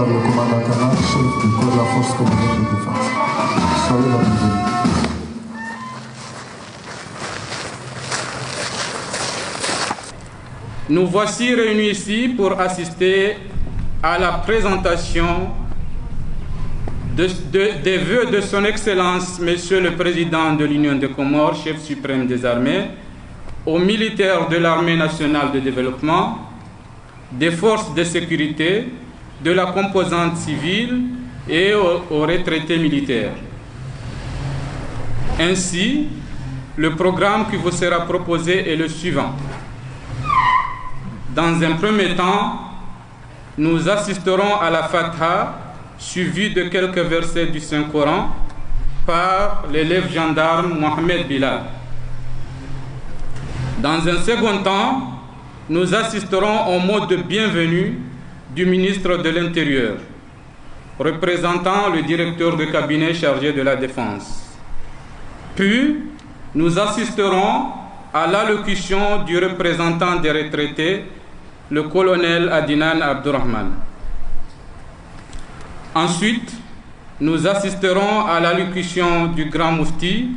le commandant Kana, chef du corps de la force commandante de défense. Soyez la bienvenue. Nous voici réunis ici pour assister à la présentation des vœux de son Excellence, Monsieur le Président de l'Union des Comores, chef suprême des armées, aux militaires de l'Armée nationale de développement, des forces de sécurité, de la composante civile et aux retraités militaires. Ainsi, le programme qui vous sera proposé est le suivant. Dans un premier temps, nous assisterons à la Fatiha, suivie de quelques versets du Saint-Coran par l'élève gendarme Mohamed Bilal. Dans un second temps, nous assisterons au mot de bienvenue du ministre de l'Intérieur, représentant le directeur de cabinet chargé de la Défense. Puis, nous assisterons à l'allocution du représentant des retraités, le colonel Adnan Abdourahman. Ensuite, nous assisterons à l'allocution du grand Mufti.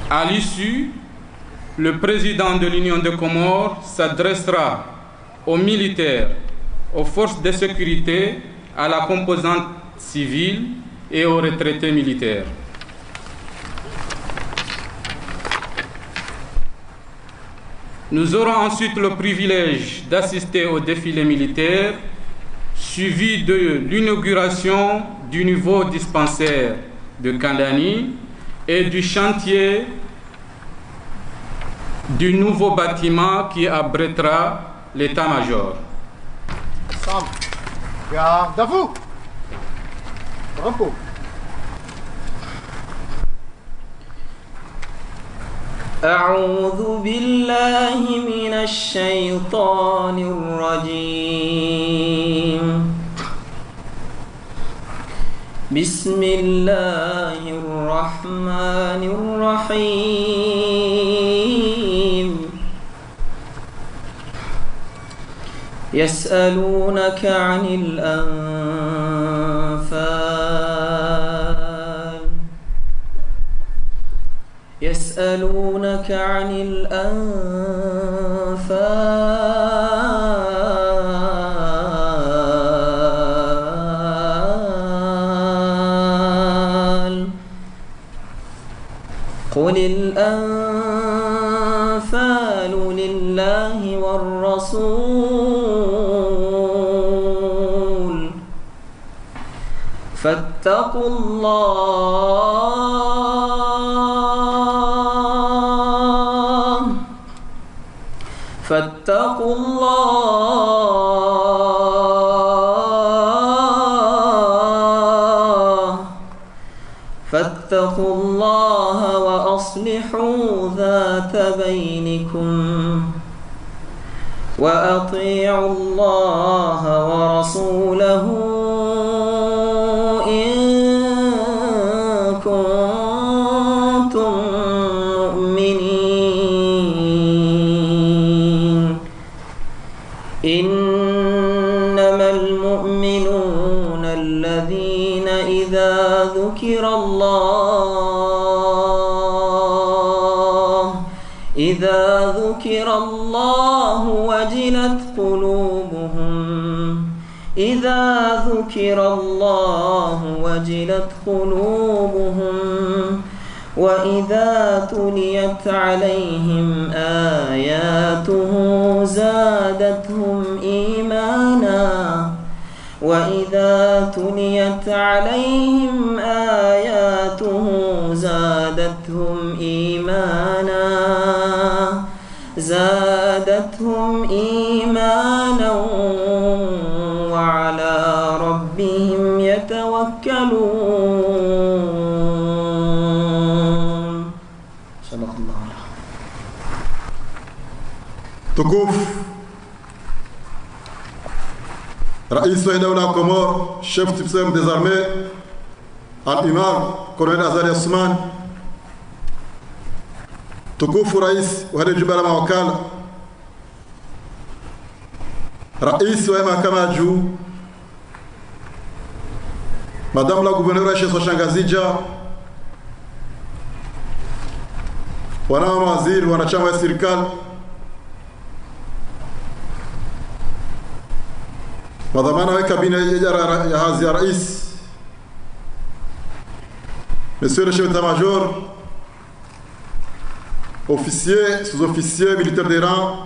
À l'issue, le président de l'Union des Comores s'adressera aux militaires, aux forces de sécurité, à la composante civile et aux retraités militaires. Nous aurons ensuite le privilège d'assister au défilé militaire, suivi de l'inauguration du nouveau dispensaire de Kandani et du chantier du nouveau bâtiment qui abritera l'état-major. Ensemble. Garde à vous. Repos. أعوذ بالله من الشيطان الرجيم. بسم الله الرحمن الرحيم. يسألونك عن الأنفال. يسألونك عن الأنفال. قل الأنفال لله والرسول فاتقوا الله فاتقوا الله وأصلحوا ذات بينكم وأطيعوا الله ورسوله إن كنتم مؤمنين. إنما المؤمنون الذين إذا ذكر الله وجلت قلوبهم إذا ذكر الله وجلت قلوبهم وإذا تليت عليهم آياته زادتهم إيمانا وإذا تليت عليهم آياته زادتهم إيمانا وعلى ربهم يتوكلون. صدق الله. Tukufu Rais wa Dawla Comore, chef suprême des armées, Al-Imam Colonel Azali Assoumani, tukufu Rais wa Jumba la Mawakala, Rais wa Mahakama ya Juu Madame la gouverneure chez Soshangazija, wana mawaziri, wanachama wa serikali, madhamana wa kabine ya hazi ya rais, monsieur le chef d'état-major, officiers, sous-officiers, militaires de rang,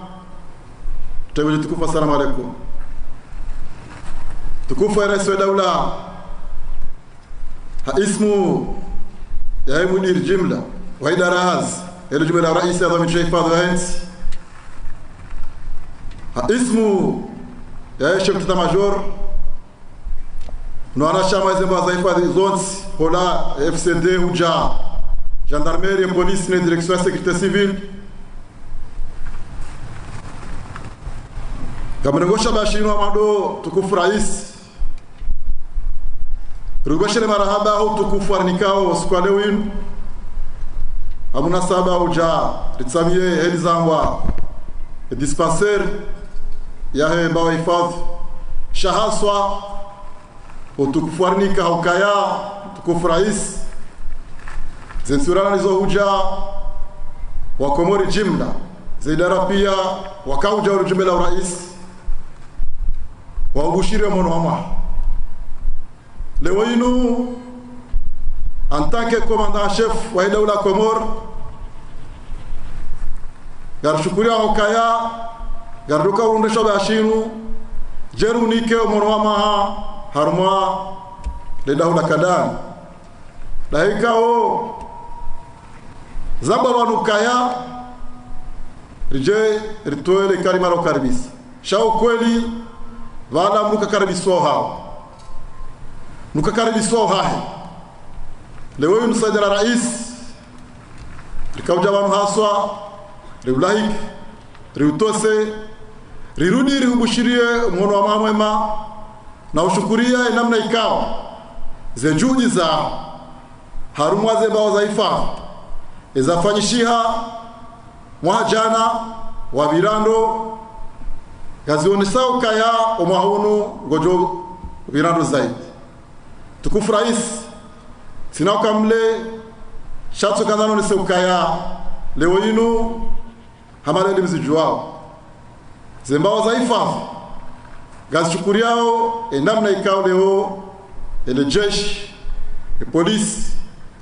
tawaje tukufu, assalamu alaikum. Tukufu ya rais wa daula, ismu ya mudir jimla wa idara hazi ile jumla rais ya dhamini hifadhi ya nchi, ismu ya chef d'état-major no anachama zimba za hifadhi zote hola FCD uja gendarmerie, police na direction ya sécurité civile, kama ngosha bashino amado tukufu rais rugashele marahaba au tukufu arnikao siku leo winu amuna saba uja ritsamie helizangwa dispensaire ya hemba wa hifadhi shahaswa utukufu arnika ukaya tukufu rais zensurana nizo huja wa Komori jimla zaidara pia wakauja ujumbe la rais wa ubushiri mwono wama leo inu en tant que commandant chef wa daula Komor garshukuria hokaya garduka undesho bashinu jerunike mwono wama harma le daula kadan daikao zamba wanukaya rije ritoele karimaro karbis shao kweli wala muka karbiso hao muka karbiso hahi leo msajala rais likauja wanu haswa riulahik riutose rirudi riubushirie mwono wa mwema na ushukuria namna ikawa zejuji za harumwa zembao za hifadhi ezafanyishiha mwajana wa virando gazionesao kaya omwahunu gojo virando zaidi tukufu rais sinauka mle shatso kanano nise ukaya leo inu hamale mzijuao zembao za hifadhi gazishukuriao namna ikao leo ele jeshi polisi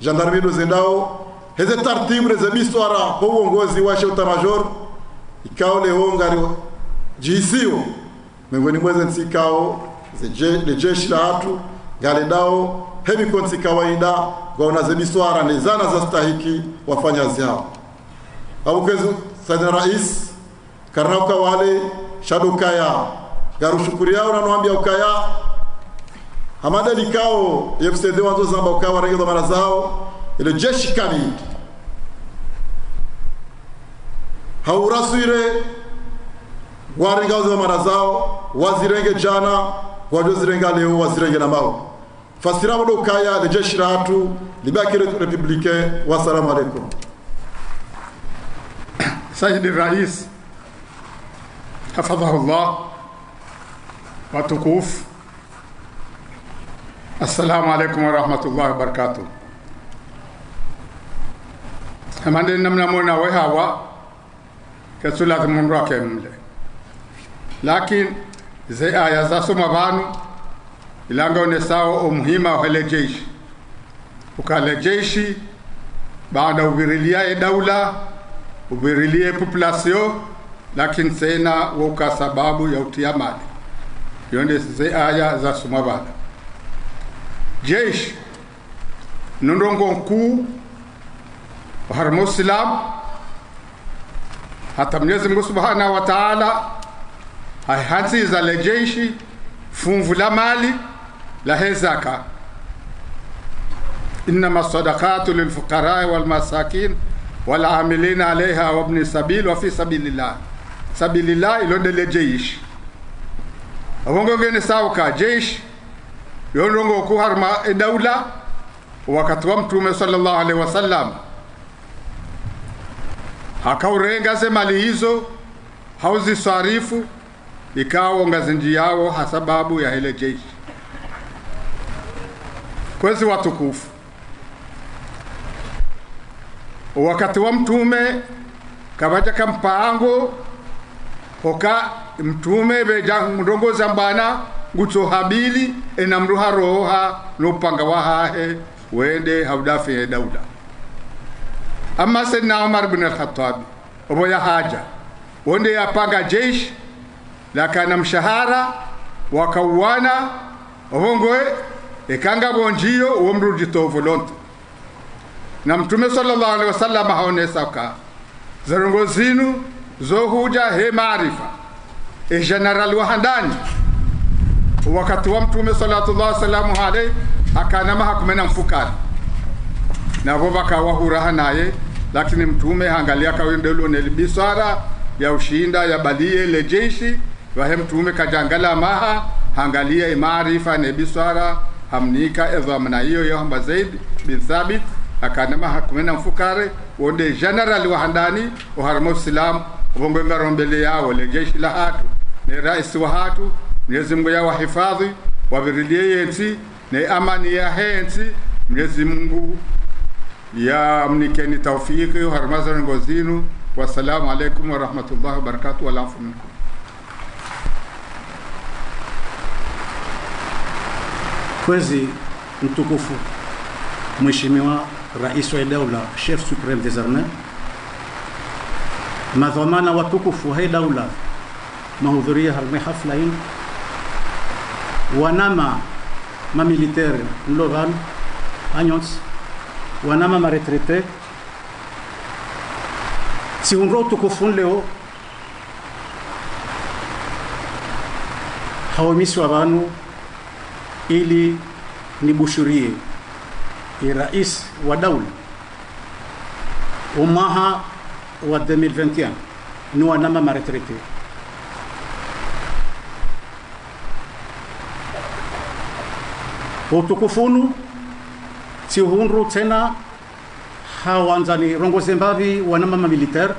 gendarmerie zendao heze tartibu reze biswara kwa uongozi wa chef d'état-major ikao leo ngari jisio miongoni mweze nsikao le jeshi la hatu galendao hebi konsi kawaida gaona ze biswara ni zana za stahiki wafanya zao au kwezu sadina rais karnauka wale shadukaya garu shukuriao na nuambia ukaya hamada likao FCD wanzo zamba ukawa rangi za mara zao ile jeshi kali haurasire waringa za mara zao wazirenge jana wajozirenga leo wazirenge na mbao fasira wado kaya le jeshi la hatu libaki republike. Wassalamu alaikum. Sayyidi Rais hafadhahullah watukufu, assalamu alaikum wa rahmatullahi wa barakatuh. Hamande namna mona wa hawa kasulat munra kemle lakin ze aya za soma banu ilanga onesao umuhima wa jeshi ukale jeshi baada ubirilia daula ubirilie population lakini sena woka sababu ya utiamali yonde ze aya za soma bana jeshi nondongo mkuu wa Muslim hata Mwenyezi Mungu Subhanahu wa Ta'ala haihanzi za jeshi fungu la mali la hezaka inma sadaqatu lilfuqara wal masakin wal amilina alayha wa ibn sabil wa fi sabilillah ilonde le jeshi awongo ngene sauka jeshi yonrongo ku harma daula wakati wa Mtume sallallahu alaihi wasallam hakaurenga ze mali hizo hauzi sarifu ikawa ngazinji yao hasababu ya ile jeshi kwezi watukufu wakati wa mtume kabaja kampango hoka mtume beja ndongoza mbana nguto habili enamruha roha nopanga wahahe wende haudafi Dauda. Amma sayyidina Umar ibn al-Khattab oboya haja wonde yapanga jeshi la kana mshahara wakauana obongoe ekanga bonjio womrudi tovolonto na mtume sallallahu alaihi wasallam haonesa ka zarongo zinu zohuja he maarifa e general wahandani wakati wa mtume sallallahu alaihi wasallam akanama hakumena mfukari na bobaka wahuraha naye lakini mtume angalia kawendelo nelibisara ya ushinda ya balie le jeshi wahe mtume kajangala maha angalia maarifa ne bisara hamnika edhamna hiyo ya hamba Zaid bin Thabit akanama hakumena mfukare wonde general wahandani uharamo islam bongo ngarombele yao le jeshi la hatu ne rais wa hatu Mwenyezi Mungu ya wahifadhi wavirilie yenti ne amani ya henti Mwenyezi Mungu ya mnikeni tawfiki harmaza ngozinu. Wassalamu alaikum wa rahmatullahi wa barakatuh. Wal afu minkum. Kwezi mtukufu Mheshimiwa Rais wa Daula, Chef Supreme des Armées, madhamana watukufu wa Daula mahudhuria harme hafla hii, wanama mamilitaire mlovan anyons, wanama maretraité si unro tukufu leo hawamisi wabanu ili nibushurie rais wa Daula umaha wa 2021 ni wanama maretraité utukufunu si hunru tena hawanzani rongo Zimbabwe wanama militaire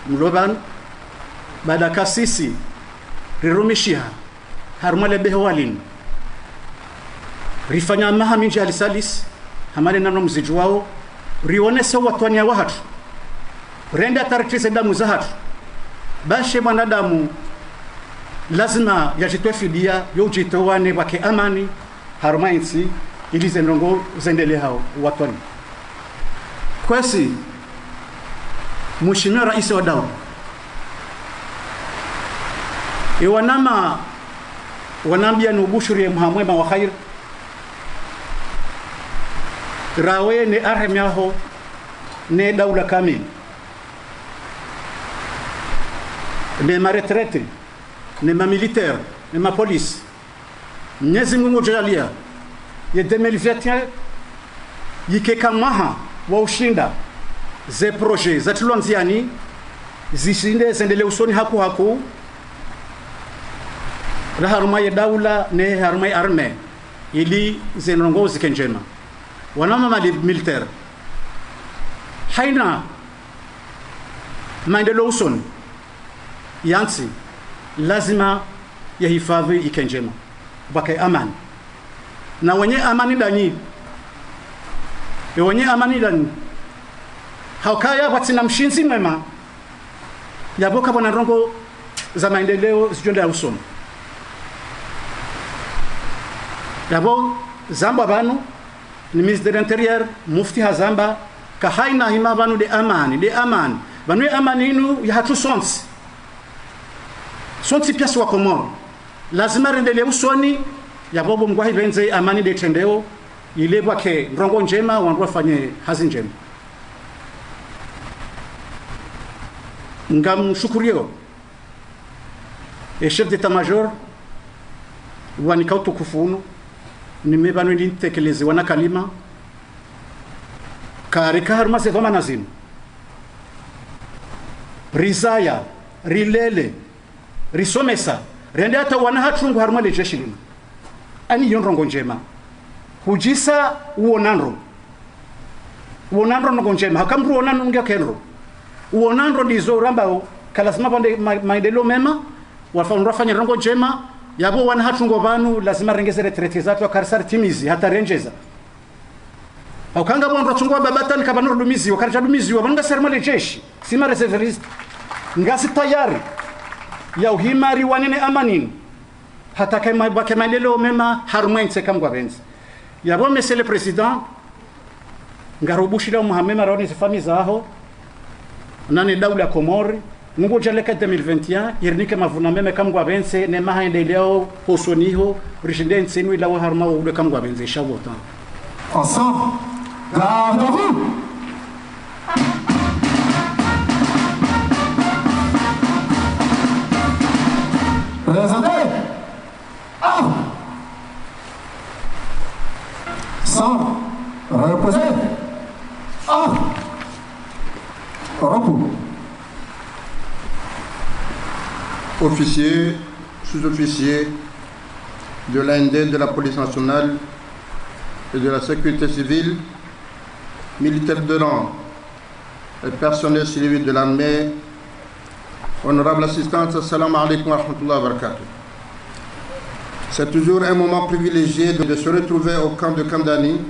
mloban baada kasisi rirumishia harmale behwalin rifanya maha minji alisalis hamale nano mziju wao rionesa watwania wahatu renda tarakise damu za hatu bashe mwanadamu lazima yajitwe fidia yojitowane wake amani harumainsi ili zenongo zendele hao watwani kwesi Mheshimiwa Rais wa Daula iwanama wanambia nubushuri muhamwema wa khair rawe ne arhem yaho ne Daula kamil ne maretraite ne ma militaire ne ma police Mwenyezi Mungu jalia ya 2021 yike kamaha wa ushinda ze projet za tulonziani zishinde zendele usoni haku na haruma ya Daula ne haruma ya arme ili zenongozi kenjema wanama mali militaire haina maendeleo usoni yansi lazima ya hifadhi ikenjema bake amani na wenye amani dani wenye amani dani haukaya watina mshinzi mwema yaboka bwana rongo za maendeleo zijonda ya usomi yabo zamba banu ni ministre de l'intérieur mufti hazamba ka haina hima banu de amani banu amani inu ya hatu sonsi piasi wa Komoro lazima rendele usoni ya bobo mgwahi benze amani de tendeo ilebwa ke rongo njema wandu fanye hazi njema ngamshukurio chef d'état-major wanikautu kufunu nimebanu nditekeleze wana kalima karika harma se doma nazim rizaya rilele risomesa rende hata wana hatungu harma le jeshi lino ani yonrongo njema hujisa uonanro nongo njema hakamru onanro ngia kenro uonanro ndizo ramba kalasima pande maendeleo mema wafanya rongo njema yabo wana hatungo banu lazima rengeze retrete zatu akarsar timizi hata renjeza aukanga bwandu chungwa babatani kabanuru dumizi wakarja dumizi wabanga sermale jeshi sima reservist ngasi tayari ya uhimari wanene amanini hata kama bakemalelo mema harumwense kamgwa benzi yabo monsieur le président ngarubushira muhamema raoni zifamiza aho nani daula Komori mungu jaleka 2021 yernike mavuna meme kamgwa bense ne mahendeleo posoniho rishindense ni lawo harma ude kamgwa benze shavota Ensemble, garde à vous. Présentez. Sans reposer. Repos. Officiers, sous-officiers de l'AND, de la police nationale et de la sécurité civile, militaires de rang et personnel civil de l'armée, honorable assistance, assalamu alaikum wa rahmatullahi wa barakatuh. C'est toujours un moment privilégié de se retrouver au camp de Kandani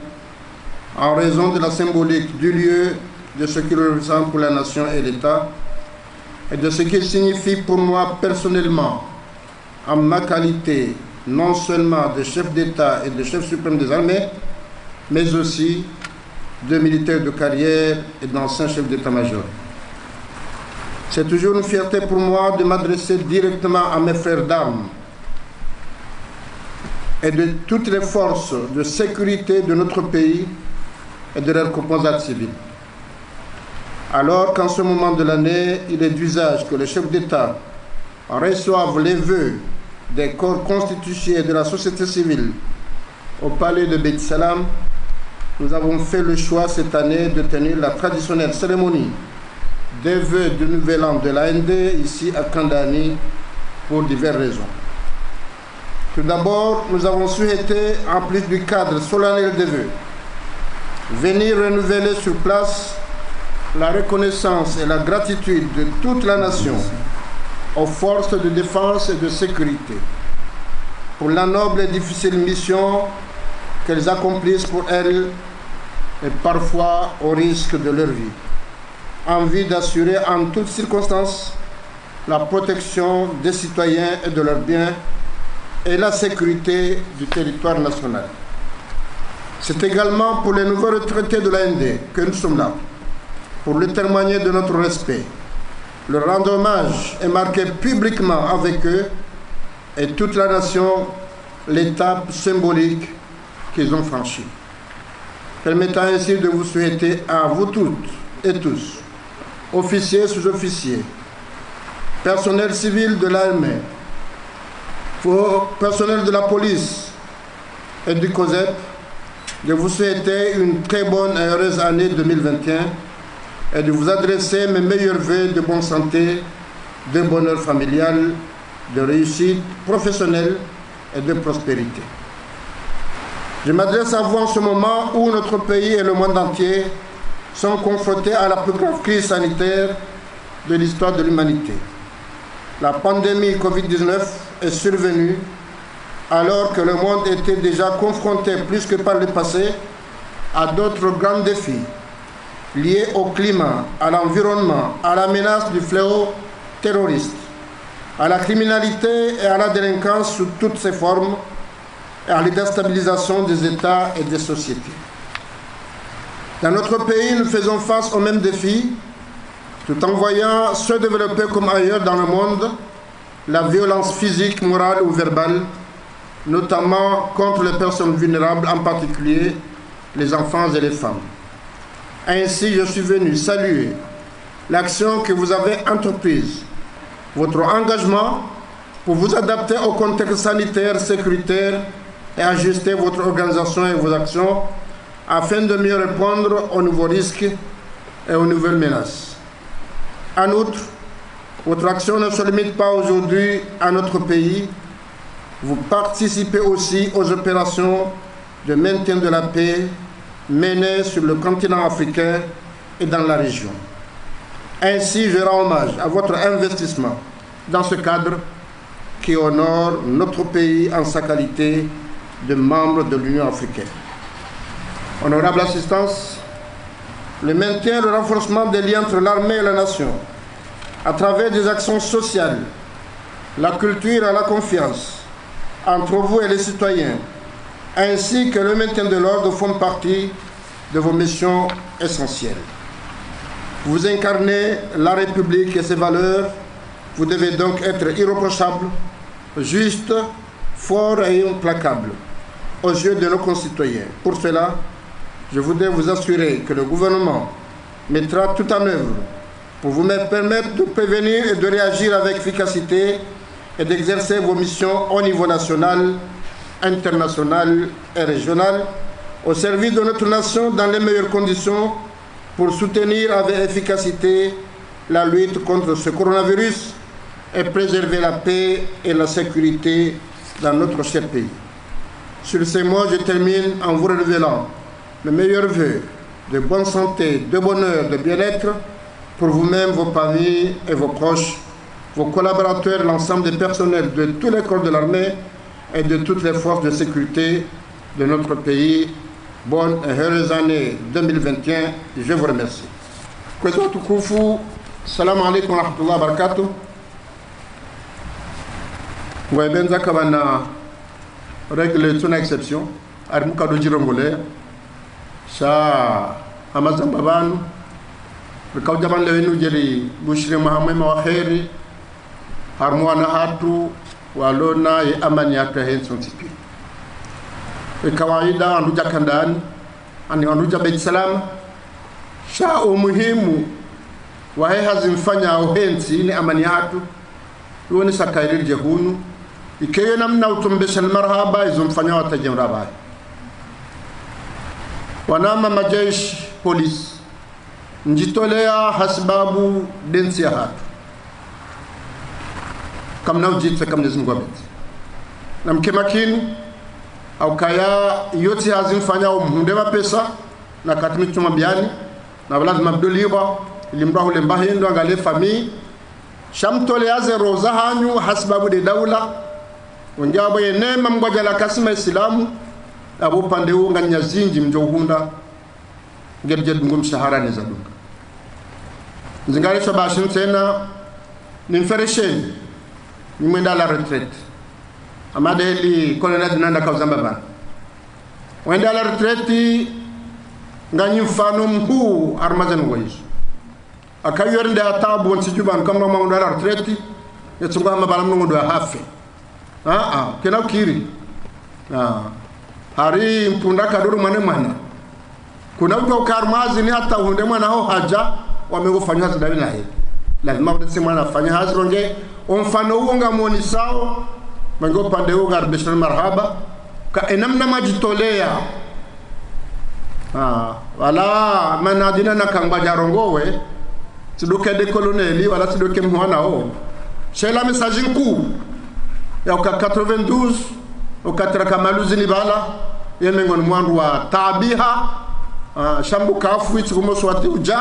en raison de la symbolique du lieu, de ce qu'il représente pour la nation et l'État et de ce qu'il signifie pour moi personnellement en ma qualité non seulement de chef d'État et de chef suprême des armées, mais aussi de militaire de carrière et d'ancien chef d'état-major. C'est toujours une fierté pour moi de m'adresser directement à mes frères d'armes et de toutes les forces de sécurité de notre pays et de leurs composantes civiles. Alors qu'en ce moment de l'année, il est d'usage que les chefs d'État reçoivent les vœux des corps constitués de la société civile au palais de Beit Salam, nous avons fait le choix cette année de tenir la traditionnelle cérémonie des vœux du nouvel an de l'AND ici à Kandani pour diverses raisons. Tout d'abord, nous avons souhaité, en plus du cadre solennel des vœux, venir renouveler sur place la reconnaissance et la gratitude de toute la nation aux forces de défense et de sécurité pour la noble et difficile mission qu'elles accomplissent pour elles et parfois au risque de leur vie, en vue d'assurer en toutes circonstances la protection des citoyens et de leurs biens et la sécurité du territoire national. C'est également pour les nouveaux retraités de l'AND que nous sommes là, pour leur témoigner de notre respect, leur rendre hommage et marquer publiquement avec eux et toute la nation l'étape symbolique qu'ils ont franchie. Permettant ainsi de vous souhaiter à vous toutes et tous, officiers, sous-officiers, personnel civil de l'armée, personnel de la police et du COSEP, de vous souhaiter une très bonne et heureuse année 2021 et de vous adresser mes meilleurs vœux de bonne santé, de bonheur familial, de réussite professionnelle et de prospérité. Je m'adresse à vous en ce moment où notre pays et le monde entier sont confrontés à la plus grave crise sanitaire de l'histoire de l'humanité. La pandémie Covid-19 est survenue alors que le monde était déjà confronté plus que par le passé à d'autres grands défis liés au climat, à l'environnement, à la menace du fléau terroriste, à la criminalité et à la délinquance sous toutes ses formes, et à la déstabilisation des États et des sociétés. Dans notre pays, nous faisons face aux mêmes défis, tout en voyant se développer comme ailleurs dans le monde la violence physique, morale ou verbale, notamment contre les personnes vulnérables, en particulier les enfants et les femmes. Ainsi, je suis venu saluer l'action que vous avez entreprise, votre engagement pour vous adapter au contexte sanitaire, sécuritaire et ajuster votre organisation et vos actions afin de mieux répondre aux nouveaux risques et aux nouvelles menaces. En outre, votre action ne se limite pas aujourd'hui à notre pays. Vous participez aussi aux opérations de maintien de la paix menées sur le continent africain et dans la région. Ainsi, je rends hommage à votre investissement dans ce cadre qui honore notre pays en sa qualité de membre de l'Union africaine. honorable assistance, le maintien et le renforcement des liens entre l'armée et la nation, à travers des actions sociales, la culture et la confiance entre vous et les citoyens, ainsi que le maintien de l'ordre font partie de vos missions essentielles. Vous incarnez la République et ses valeurs, vous devez donc être irréprochable, juste, fort et implacable aux yeux de nos concitoyens. Pour cela, je voudrais vous assurer que le gouvernement mettra tout en œuvre pour vous permettre de prévenir et de réagir avec efficacité et d'exercer vos missions au niveau national, international et régional, au service de notre nation dans les meilleures conditions pour soutenir avec efficacité la lutte contre ce coronavirus et préserver la paix et la sécurité dans notre cher pays. Sur ces mots, je termine en vous révélant mes meilleurs vœux de bonne santé, de bonheur, de bien-être pour vous-même, vos familles et vos proches, vos collaborateurs, l'ensemble des personnels de tous les corps de l'armée et de toutes les forces de sécurité de notre pays. Bonne et heureuse année 2021. Je vous remercie. Kwetu tukufu, salamu alaikum wa rahmatullahi wa barakatuh. Benza kabana règle tuna exception arimuka do jirongole sha amazamba banu rikaw jaban lewenu jeri bushire mahamema wa khairi harmwana hatu walona ye amani yake henson tipi kawaida andu jakandani andu jabe salam sha umuhimu wa hazimfanya uhensi ni amani hatu woni sakairi jehunu ikeyo namna utumbesha marhaba izomfanya watajemra bai wanama majeshi polisi njitolea hasbabu densi ya hatu kamna ujitse kamna zingwabeti na mkemakini au kaya yote hazimfanya umhundema pesa na katimitu mabiani na lazima mdoliwa ilimrahu lembahindo angale famii shamtole yaze roza hanyu hasbabu de daula onjabo yenema mgwaja la kasima islamu abo pande unga nyazinji mjohunda ngerje dungu mshahara neza dunga nzingale shabashin tena nimferesheni nimwenda la retraite amadeli kolona dinanda kauzamba bana wenda la retraite nganyi mfano mkuu armazen ngoyisu akayorde atabu wonsi juban kamno mawndo la retraite yetsunga mabalam ngondo hafe kena ukiri hari mpunda kaduru mane kuna uko karmazi ni hata hunde mwana ho haja wamegofanywa zidali na hili lazima udese mwana afanya hazi ronge omfano uonga muoni sao mango pande uga arbishal marhaba ka enamna majitolea wala manadina na kangba jarongowe sidoke de coloneli wala sidoke mwana ho shela message nku ya uka 92 ukatira kamaluzi ni bala yemengon mwandu wa tabiha shambu kafu itsikumo swati uja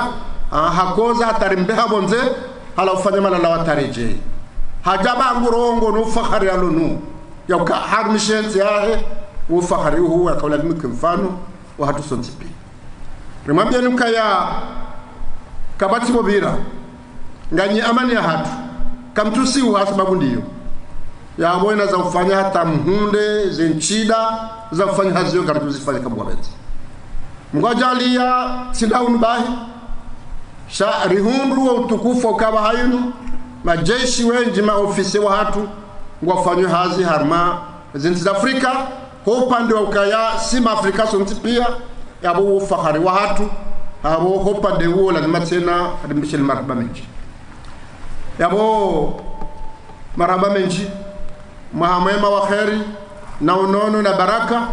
hakoza hatarimbeha bonze hala ufanya malala watareje hajaba ngurongo no fakhari alonu ya uka harmishenzi yahe wo fakhari huwa akawla mkimfano wa hatu sontipi remambia nuka ya kabati mobira nganyi amani ya hatu kamtusi wa sababu ndiyo ya mwena za ufanya hata mhunde zenchida za ufanya hazio karatu zifanya kabwa beti mgwajali ya sindaunu bahi sha rihundu wa utukufu ukaba hayunu majeshi wenji maofisi wa hatu mgwafanyo hazi harma zinti za Afrika hopande wa ukaya sima Afrika sonti pia ya bo ufahari wa hatu habo hopande uo lazima tena adimbishil marhaba menji ya bo marhaba menji mahamema wa khairi na unono na baraka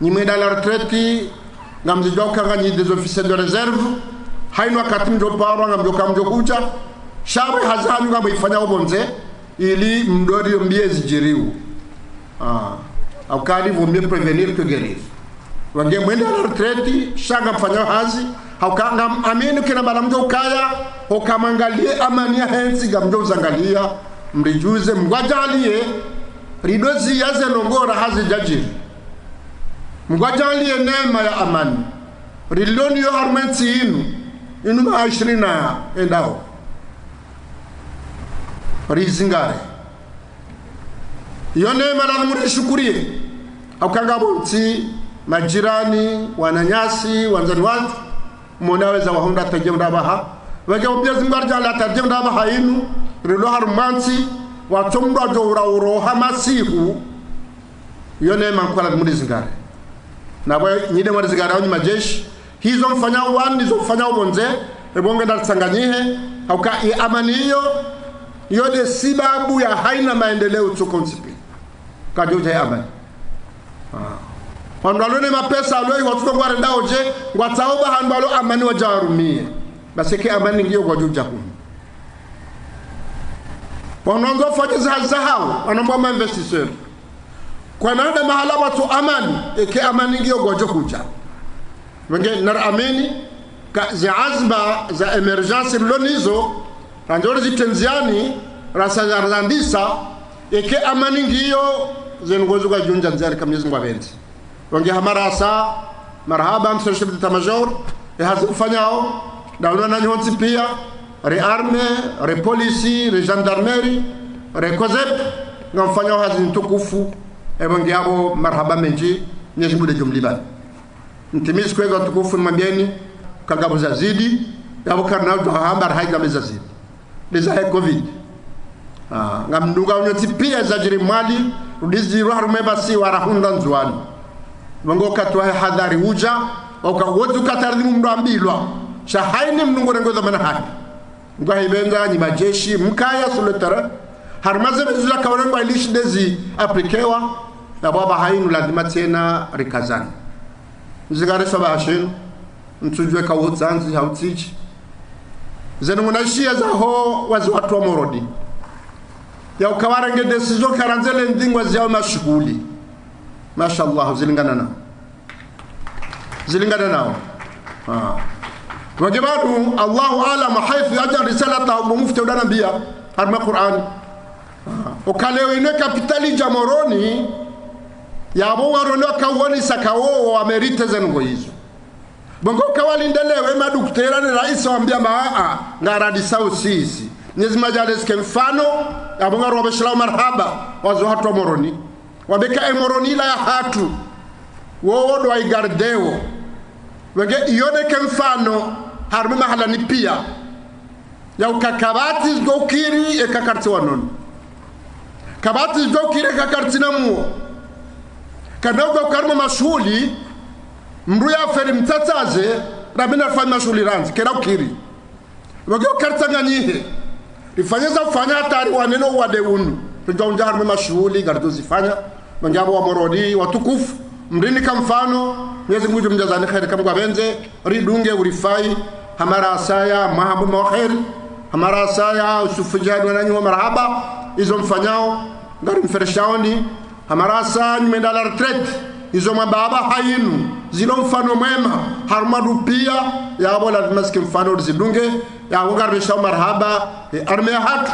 nyimeda la retraite ngamzijoka nganyi des officiers de réserve haino wakati mjo paro ngamjoka mjo kucha shawe hazanyu ngamifanya obonze ili mdori mbiezi jiriu aukadi vumbi prevenir que guérir wange mwenda la retraite shanga mfanya hazi haukanga aminu kina bala mjo kaya hokamangalie amania hensi gamjo uzangalia mrijuze mgwajalie ridozi yaze nongora hazi jajiri mgwajalie neema ya amani riloni yo harmenti inu ma 20 endao rizingare iyo neema na murishukuriye aukanga bonti majirani wananyasi wanzani wantu monaweza wahunda tajemda baha wage obyezi mbarja la tajemda baha inu rilo harmanti watomba jowra uro hamasihu iyo neema kwa murizingare na bwa nyide murizingare wanyi majeshi hizo mfanya wani hizo mfanya ubonze ebonge ndatanganyihe auka amani hiyo de sababu ya haina maendeleo tukonsipi kajoje amani Wandalone mapesa aloi watuko ngware ndaoje ngwataoba handalo amani wajarumie baseke amani ngiyo kwa juja humu wanonzo fanya zahao wanambwa investisseur kwa nada mahala watu amani eke amani ngiyo kwa juja wenge nar amini ka ziazma za emergency lonizo ranjori zitenziani rasazandisa eke amani ngiyo zengozo kwa junja nzari kamyezi ngwabenzi wange hamarasa marhaba mshauri de tamajor hazi kufanyao dauna na nyonzi pia re arme re polisi re gendarmerie re kozep ngamfanyao hazi ntukufu wange abo marhaba menji nyezi bude jumliban ntimizi kwega tukufu mwambieni kagabo zazidi yabo karnao do hambar haida mezazidi leza covid ngamduga nyonzi pia zajiri mali rudizi ruharume basi warahunda nzwani wango katwa hadhari uja waka wodu katardi mumdo ambilwa shahaini mnungo rengo zamana haki ngwa hibenza ni majeshi mkaya suletara harmaze bezula kawarengo ilishi dezi aplikewa na baba hainu lazima tena rikazani zigare sabashin ntujwe ka wodzanzi hautichi zenu munashia za ho wazi watu wa morodi ya ukawarenge desizo karanzele ndingwa zao mashughuli mashallah zilingana nao wajibatu Allahu alama haifu aja risalata mufti wa nabia harma Qur'an ukalewe ne kapitali jamoroni yabo warone kawoni sakawo wa merite zengo hizo bongo kawalindelewe maduktera ni rais waambia maa ngaradi sisi nyezi majales ke mfano yabo ngaro bashira marhaba wazo hatu moroni wabeka emoroni la ya hatu wowo do ay gardeo wege iyone ke mfano harbi mahala ni pia ya ukakabati gokiri e kakarti wanon kabati gokiri e kakarti namuo kadauga ukarma mashuli mruya feri mtataze rabina fanya mashuli ranzi kera ukiri wege ukarta nganyihe ifanyeza ufanya hatari waneno wadeunu tujaunja harbi mashuli gardozi fanya manjabo wa morodi watukufu mrini kamfano Mwenyezi Mungu mjazani khair kama kwa benze ridunge urifai hamara asaya mahabu mawakhair hamara asaya usufujani wananyi wa marhaba izo mfanyao ngari mfereshaoni hamara asaya nyumenda la retret izo mababa hayinu zilo mfano mwema harmadu pia ya abo lazima siki mfano rizidunge ya ngari mshao marhaba arme hatu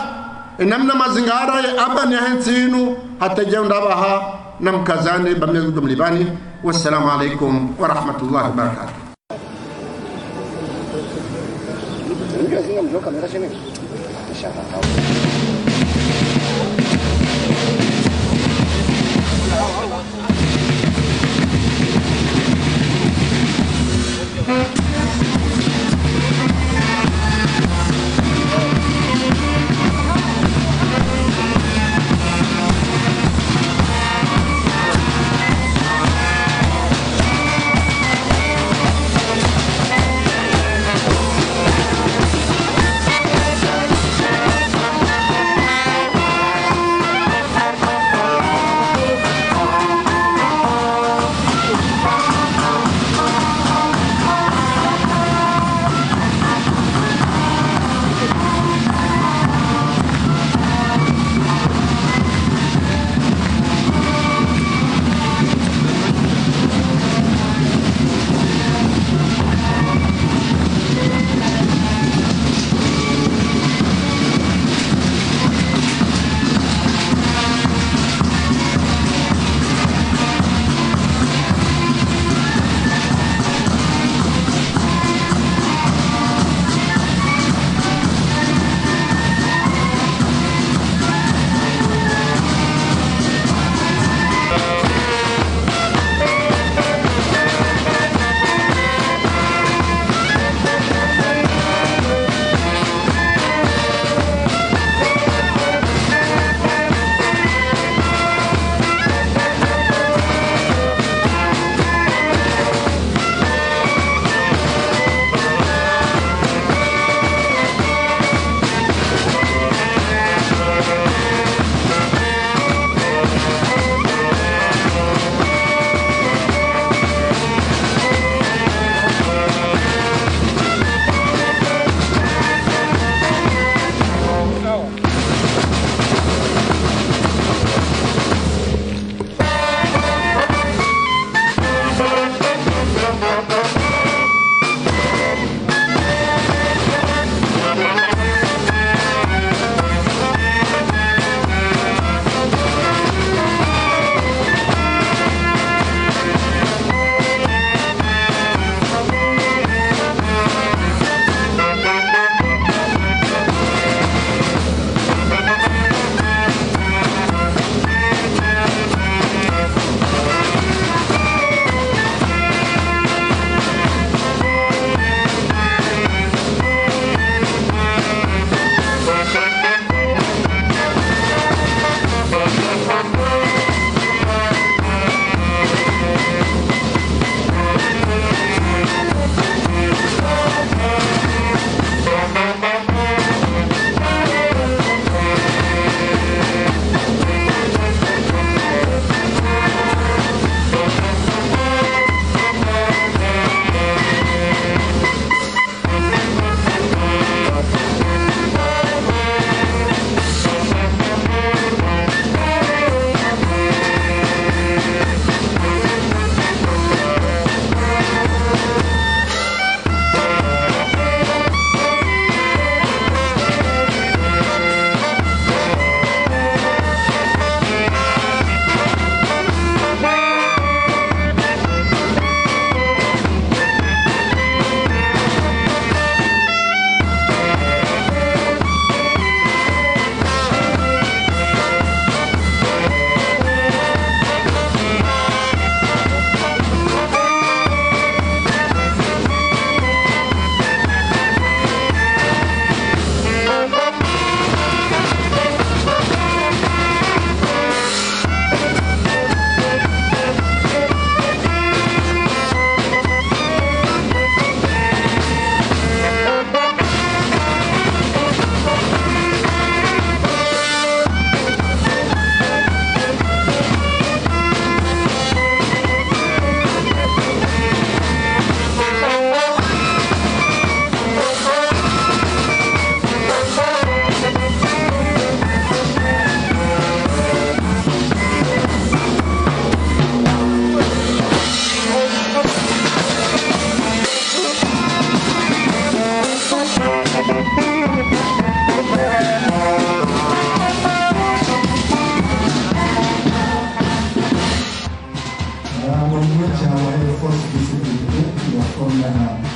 namna mazingara ya abani ya hentinu hata jaunda baha na mkazani bamia mlibani. Wassalamu alaikum wa rahmatullahi wa barakatuh.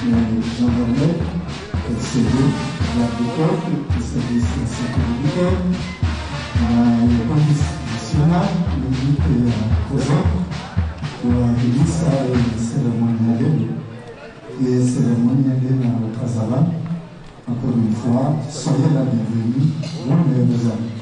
gendarmerie, LCD, garde du corps, le service de sécurité, la police nationale, l'unité présente pour la cérémonie et cérémonie au Kazavan. Encore une fois, soyez la bienvenue, bon les